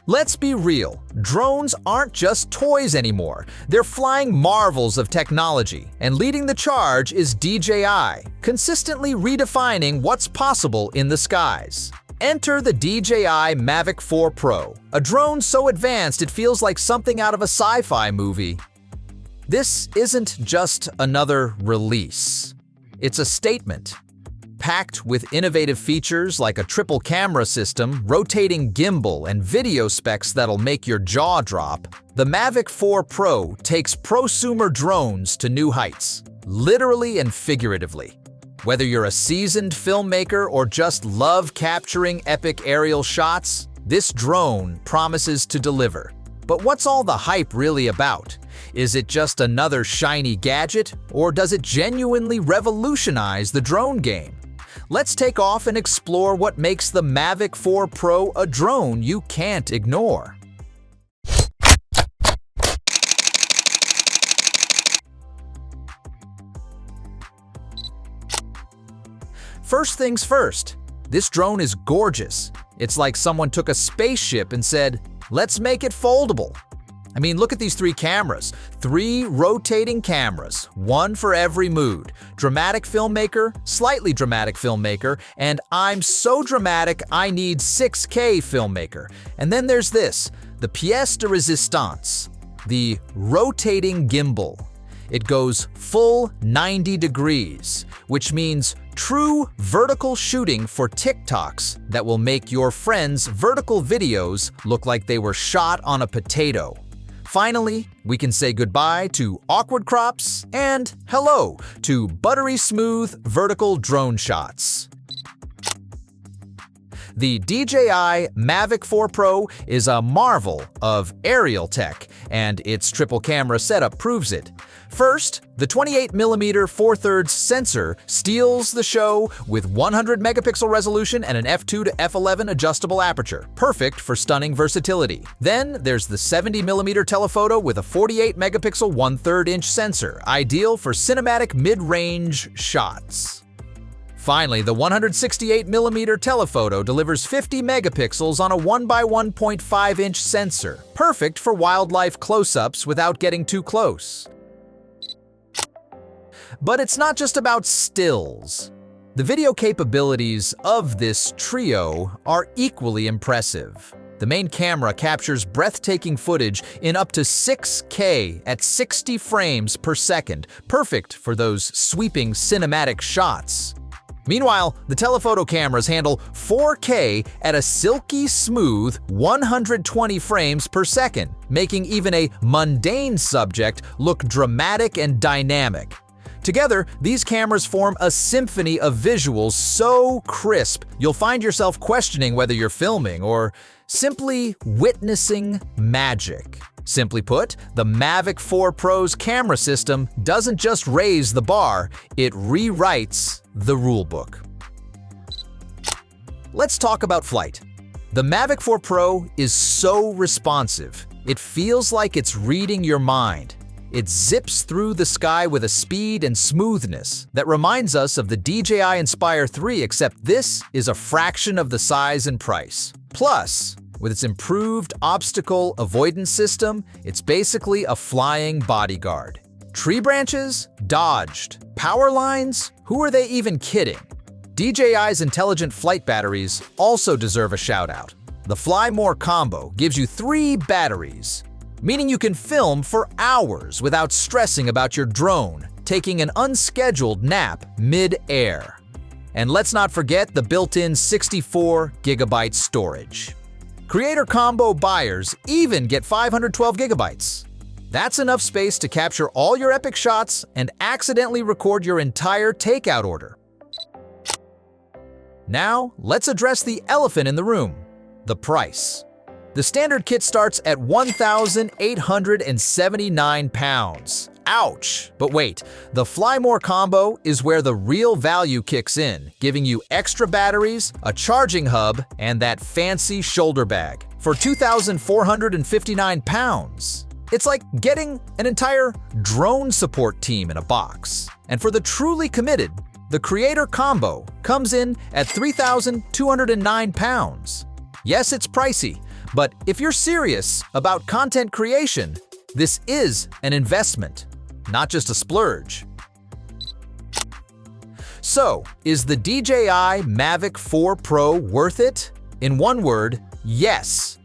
Let's be real, drones aren't just toys anymore. They're flying marvels of technology, and leading the charge is DJI, consistently redefining what's possible in the skies. Enter the DJI Mavic 4 Pro, a drone so advanced it feels like something out of a sci-fi movie. This isn't just another release. It's a statement. Packed with innovative features like a triple camera system, rotating gimbal, and video specs that'll make your jaw drop, the Mavic 4 Pro takes prosumer drones to new heights, literally and figuratively. Whether you're a seasoned filmmaker or just love capturing epic aerial shots, this drone promises to deliver. But what's all the hype really about? Is it just another shiny gadget, or does it genuinely revolutionize the drone game? Let's take off and explore what makes the Mavic 4 Pro a drone you can't ignore. First things first, this drone is gorgeous. It's like someone took a spaceship and said, "Let's make it foldable." I mean, look at these three cameras. 3 rotating cameras, one for every mood. Dramatic filmmaker, slightly dramatic filmmaker, and I'm so dramatic I need 6K filmmaker. And then there's this, the pièce de résistance, the rotating gimbal. It goes full 90 degrees, which means true vertical shooting for TikToks that will make your friends' vertical videos look like they were shot on a potato. Finally, we can say goodbye to awkward crops and hello to buttery smooth vertical drone shots. The DJI Mavic 4 Pro is a marvel of aerial tech, and its triple camera setup proves it. First, the 28mm 4/3 sensor steals the show with 100 megapixel resolution and an f2 to f11 adjustable aperture, perfect for stunning versatility. Then there's the 70mm telephoto with a 48 megapixel 1/3 inch sensor, ideal for cinematic mid-range shots. Finally, the 168mm telephoto delivers 50 megapixels on a 1x1.5 inch sensor, perfect for wildlife close-ups without getting too close. But it's not just about stills. The video capabilities of this trio are equally impressive. The main camera captures breathtaking footage in up to 6K at 60 frames per second, perfect for those sweeping cinematic shots. Meanwhile, the telephoto cameras handle 4K at a silky smooth 120 frames per second, making even a mundane subject look dramatic and dynamic. Together, these cameras form a symphony of visuals so crisp, you'll find yourself questioning whether you're filming or simply witnessing magic. Simply put, the Mavic 4 Pro's camera system doesn't just raise the bar, it rewrites the rulebook. Let's talk about flight. The Mavic 4 Pro is so responsive. It feels like it's reading your mind. It zips through the sky with a speed and smoothness that reminds us of the DJI Inspire 3, except this is a fraction of the size and price. Plus, with its improved obstacle avoidance system, it's basically a flying bodyguard. Tree branches? Dodged. Power lines? Who are they even kidding? DJI's intelligent flight batteries also deserve a shout-out. The Fly More combo gives you 3 batteries, meaning you can film for hours without stressing about your drone taking an unscheduled nap mid-air. And let's not forget the built-in 64GB storage. Creator Combo buyers even get 512 gigabytes. That's enough space to capture all your epic shots and accidentally record your entire takeout order. Now, let's address the elephant in the room, the price. The standard kit starts at £1,879. Ouch! But wait, the Fly More combo is where the real value kicks in, giving you extra batteries, a charging hub, and that fancy shoulder bag for £2,459. It's like getting an entire drone support team in a box. And for the truly committed, the Creator Combo comes in at £3,209. Yes, it's pricey, But if you're serious about content creation, this is an investment, not just a splurge. So, is the DJI Mavic 4 Pro worth it? In one word, yes.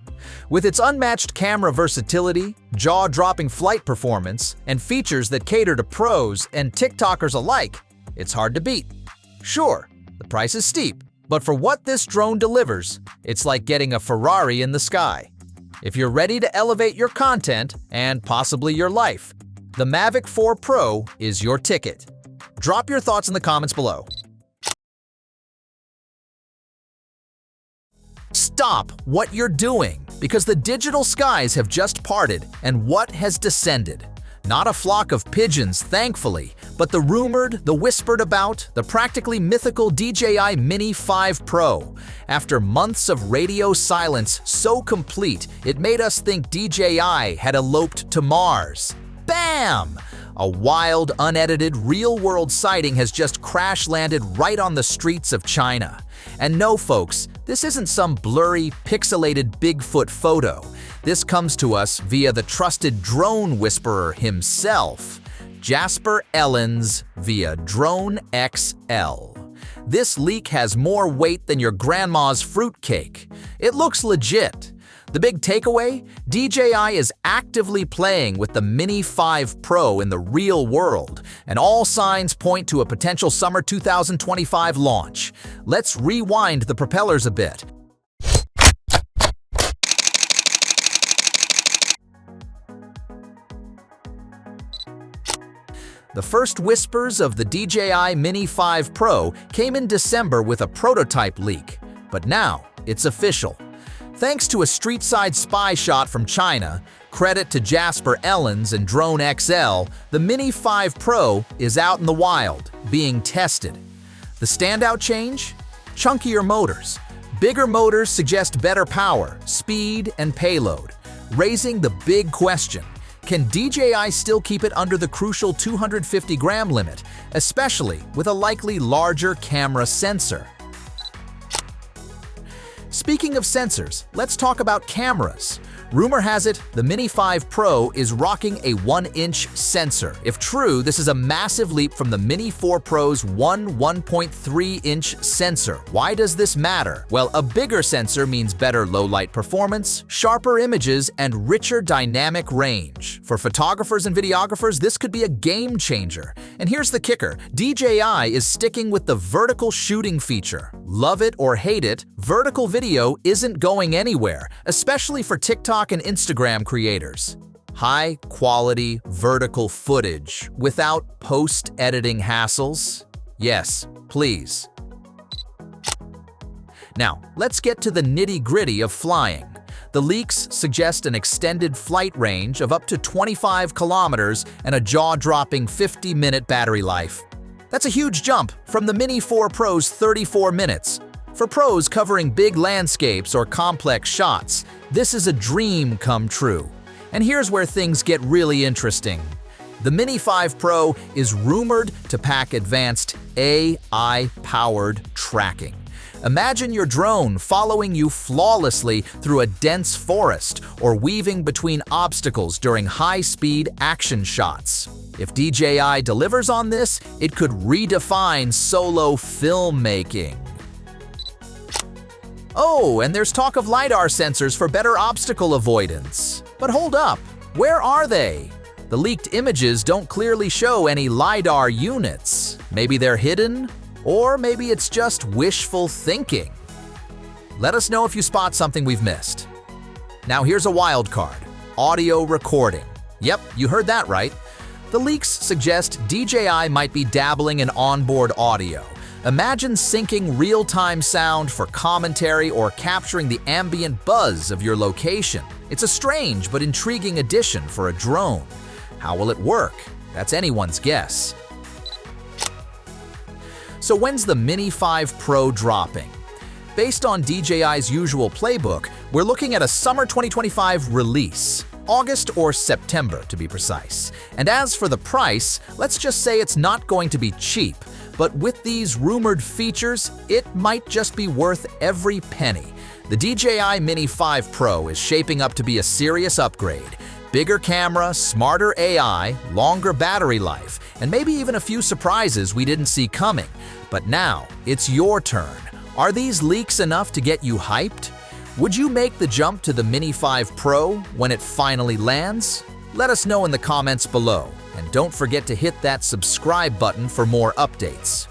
With its unmatched camera versatility, jaw-dropping flight performance, and features that cater to pros and TikTokers alike, it's hard to beat. Sure, the price is steep, but for what this drone delivers, it's like getting a Ferrari in the sky. If you're ready to elevate your content and possibly your life, the Mavic 4 Pro is your ticket. Drop your thoughts in the comments below. Stop what you're doing, because the digital skies have just parted, and what has descended? Not a flock of pigeons, thankfully, but the rumored, the whispered about, the practically mythical DJI Mini 5 Pro. After months of radio silence so complete, it made us think DJI had eloped to Mars. Bam! A wild, unedited, real-world sighting has just crash-landed right on the streets of China. And no, folks, this isn't some blurry, pixelated Bigfoot photo. This comes to us via the trusted drone whisperer himself, Jasper Ellens via Drone XL. This leak has more weight than your grandma's fruitcake. It looks legit. The big takeaway? DJI is actively playing with the Mini 5 Pro in the real world, and all signs point to a potential summer 2025 launch. Let's rewind the propellers a bit. The first whispers of the DJI Mini 5 Pro came in December with a prototype leak, but now it's official. Thanks to a street-side spy shot from China, credit to Jasper Ellens and Drone XL, the Mini 5 Pro is out in the wild, being tested. The standout change? Chunkier motors. Bigger motors suggest better power, speed, and payload, raising the big question: can DJI still keep it under the crucial 250-gram limit, especially with a likely larger camera sensor? Speaking of sensors, let's talk about cameras. Rumor has it, the Mini 5 Pro is rocking a 1-inch sensor. If true, this is a massive leap from the Mini 4 Pro's 1.3-inch sensor. Why does this matter? Well, a bigger sensor means better low-light performance, sharper images, and richer dynamic range. For photographers and videographers, this could be a game changer. And here's the kicker: DJI is sticking with the vertical shooting feature. Love it or hate it, vertical video isn't going anywhere, especially for TikTok and Instagram creators. High-quality vertical footage without post-editing hassles? Yes, please. Now, let's get to the nitty-gritty of flying. The leaks suggest an extended flight range of up to 25 kilometers and a jaw-dropping 50-minute battery life. That's a huge jump from the Mini 4 Pro's 34 minutes. For pros covering big landscapes or complex shots, this is a dream come true. And here's where things get really interesting. The Mini 5 Pro is rumored to pack advanced AI-powered tracking. Imagine your drone following you flawlessly through a dense forest or weaving between obstacles during high-speed action shots. If DJI delivers on this, it could redefine solo filmmaking. Oh, and there's talk of LiDAR sensors for better obstacle avoidance. But hold up, where are they? The leaked images don't clearly show any LiDAR units. Maybe they're hidden, or maybe it's just wishful thinking. Let us know if you spot something we've missed. Now here's a wild card: audio recording. Yep, you heard that right. The leaks suggest DJI might be dabbling in onboard audio. Imagine syncing real-time sound for commentary or capturing the ambient buzz of your location. It's a strange but intriguing addition for a drone. How will it work? That's anyone's guess. So when's the Mini 5 Pro dropping? Based on DJI's usual playbook, we're looking at a summer 2025 release. August or September, to be precise. And as for the price, let's just say it's not going to be cheap. But with these rumored features, it might just be worth every penny. The DJI Mini 5 Pro is shaping up to be a serious upgrade. Bigger camera, smarter AI, longer battery life, and maybe even a few surprises we didn't see coming. But now, it's your turn. Are these leaks enough to get you hyped? Would you make the jump to the Mini 5 Pro when it finally lands? Let us know in the comments below, and don't forget to hit that subscribe button for more updates.